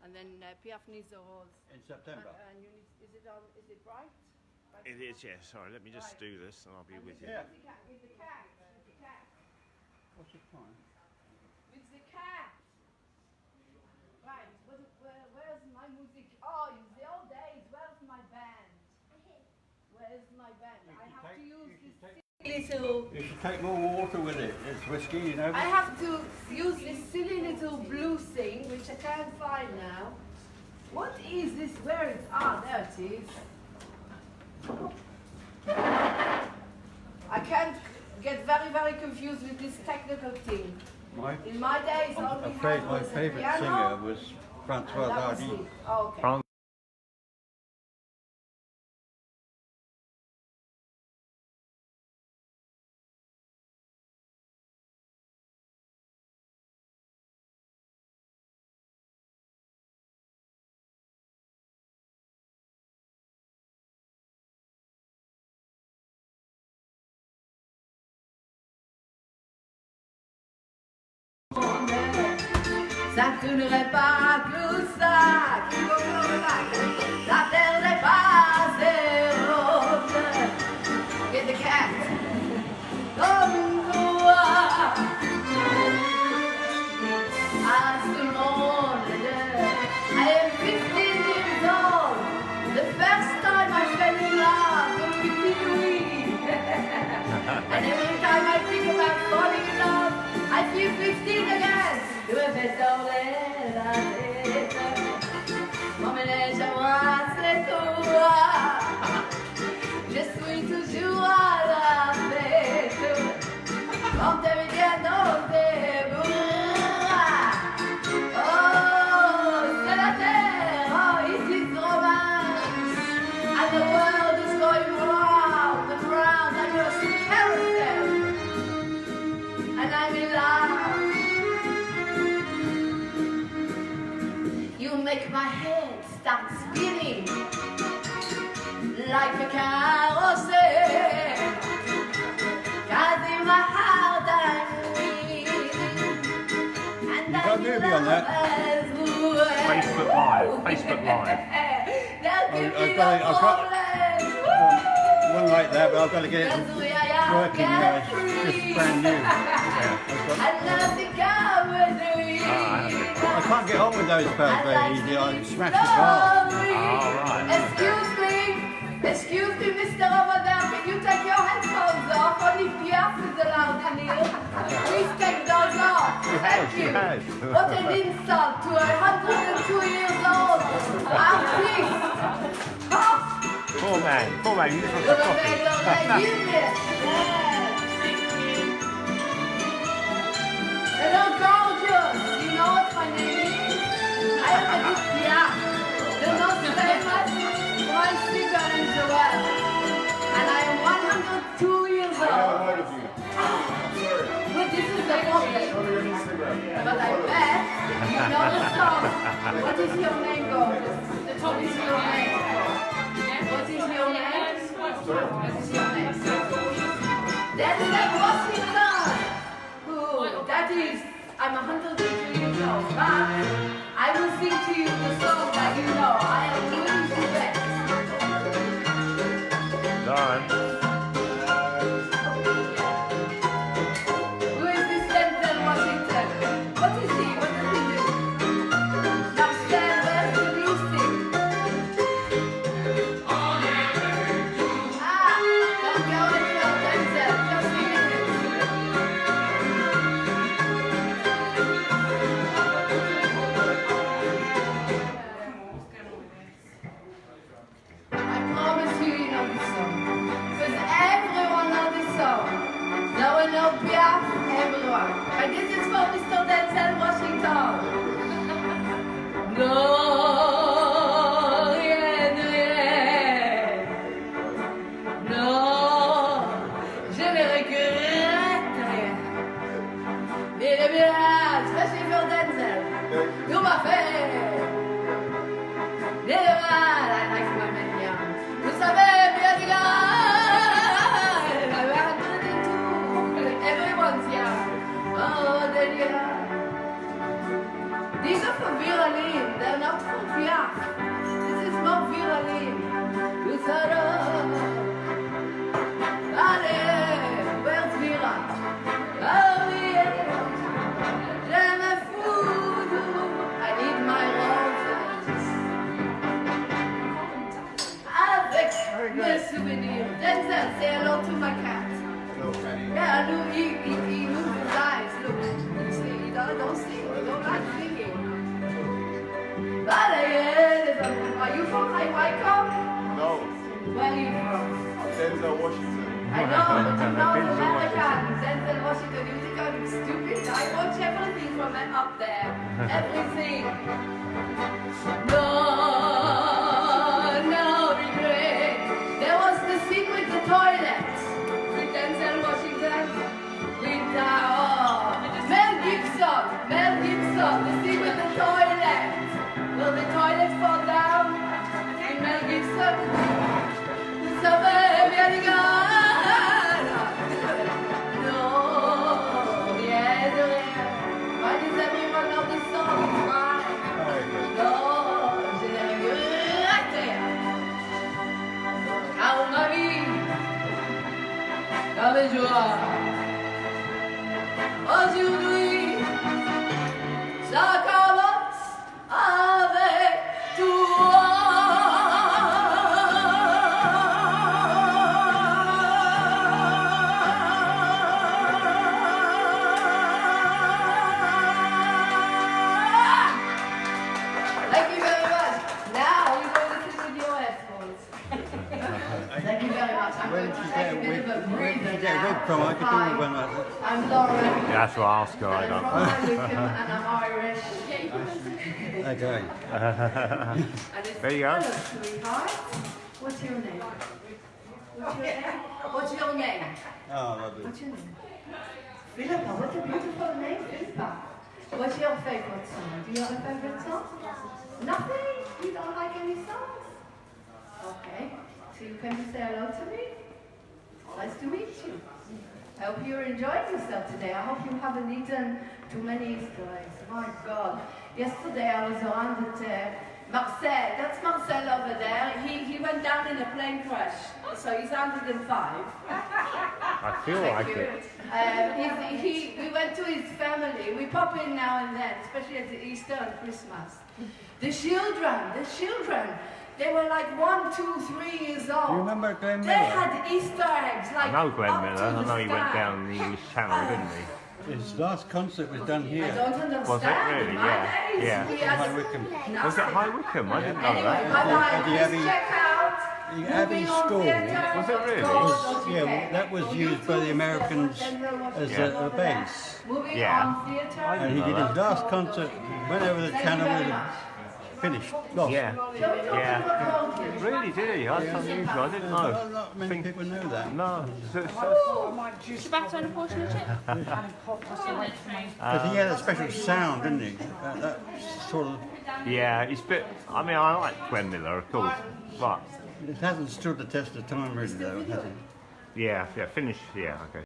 And then Piaf needs the rose. In September. And you need, is it bright? It is, yeah. Sorry, let me just do this and I'll be with you. Yeah. With the cat. What's the time? With the cat. Right, where's my music? Oh, in the old days, where's my band? Where's my band? I have to use this little... You should take more water with it. It's whiskey, you know. I have to use this silly little blue thing, which I can't find now. What is this? Where is... Ah, there it is. I can't get very, very confused with this technical thing. In my days, all we had my was a favourite piano, singer was Francois and that was Hardy. it. Oh, okay. Ça ne tournerait pas tout ça, la terre n'est pas assez rose. Get the cat, comme toi. À ce monde, I am 15 years old. The first time I fell in love was with you. And every time I think about falling in love, I feel 15 again. Tu me fais tourner la tête. M'emmène à moi, c'est toi. Je suis toujours à la fête. Quand tu viens dans tes bras. Oh, c'est la terre. Oh, it is romance. And the world is going round and round like a carousel. And I'm in love. You make my head start spinning like a carousel. 'Cause in my heart I'm winning. And You got a movie on that? Facebook Live. Facebook Live. I've got one like that, but I've got to get it working now. It's just brand new. I can't get on with those fellas very easily. I smash the glass. Right. Excuse me, Mr. Over there, can you take your headphones off? Only Piaf is allowed in here. Please take those off. Thank you. What an insult to a 102 years old artist. Poor man, you just want some coffee. Hello, gorgeous. You know what my name is? I am Edith Piaf, the most famous voice singer in the world. And I am 102 years old. But this is the problem. But I bet you know the song. What is your name, gorgeous? What is your name? What is your name? What is your name? That's Washington. That is, I'm 102 years old, but I will sing to you the song that you know. I am doing the best. Lauren. Who is this Denzel Washington? What is he? What does he do? Now stand, where's the blue stick? Don't go anywhere, Denzel. Just leave it. I promise you, you know this song. Because everyone knows this song. No one knows Piaf, everyone. And this is for Mr. Denzel Washington. No, rien, rien. Non, je ne regrette rien. Il est bien, especially for Denzel. You my fan. Il est mal, I like my man young. Vous savez bien, les gars, I'm 102. Everyone's young. Oh, they're young. These are for Vera Lynn. They're not from Wycombe? No, Where are you from? Denzel Washington. I know, but you're not American. Denzel Washington, you think I'm stupid? I watch everything from up there. Everything. No regret. There was the scene with the toilet. With Denzel Washington. With Mel Gibson. The scene with the toilet. Will the toilet fall down? And Mel Gibson. So baby, no, yes, why does everyone know this song? Why? No, je ne regrette rien. Car ma vie, comme joie. Aujourd'hui, ça commence avec toi. Thank you very much. Now we go listen with your headphones. Thank you very much. I'm Where going did to you take get a bit of a where did breather you get now. wig from? I could do Hi, with one like that. I'm Laurene. Yeah, that's what I asked her. I I'm don't from Wycombe and I'm Irish. Okay. And it's There you go. Hello, sweetheart. What's your name? What's your name? Oh, lovely. What's your name? Philippa. What a beautiful name, Philippa. What's your favorite song? Do you have a favorite song? Nothing? You don't like any songs? Okay. So you came to say hello to me? Nice to meet you. I hope you're enjoying yourself today. I hope you haven't eaten too many Easter eggs. My God. Yesterday I was around at Marcel. That's Marcel over there. He went down in a plane crash. So he's 105. I feel like it. We went to his family. We pop in now and then, especially at Easter and Christmas. The children, they were like 1, 2, 3 years old. You remember Glenn They Miller? had Easter eggs like I know Glenn up Miller. to I the know he went sky. down the English Channel, didn't he? His last concert was done I here. don't understand. Was it really? In my Yeah, days, yeah. we had High Wycombe. Was it High Wycombe? I didn't know Anyway, that. bye-bye. At the Please Abbey- check out. the Abbey Moving on School. Theatre. Was it really? Go, Was- don't you yeah, care. that was On used by the YouTube, Americans Denzel Washington as Yeah. a base. Moving Yeah. on Theatre. And he did his last concert, went over the Thank you channel very and much. finished. Lost. Yeah. Shall we go Yeah. to the podium? Really, did he? That's unusual. I didn't know. Not many people know that. No. Ciabatta and a portion of chips. Because he had a special sound, didn't he? That sort of, Yeah, he's a bit. I mean, I like Glenn Miller, of course, but it hasn't stood the test of time really though, has it? yeah, finish. Yeah, okay.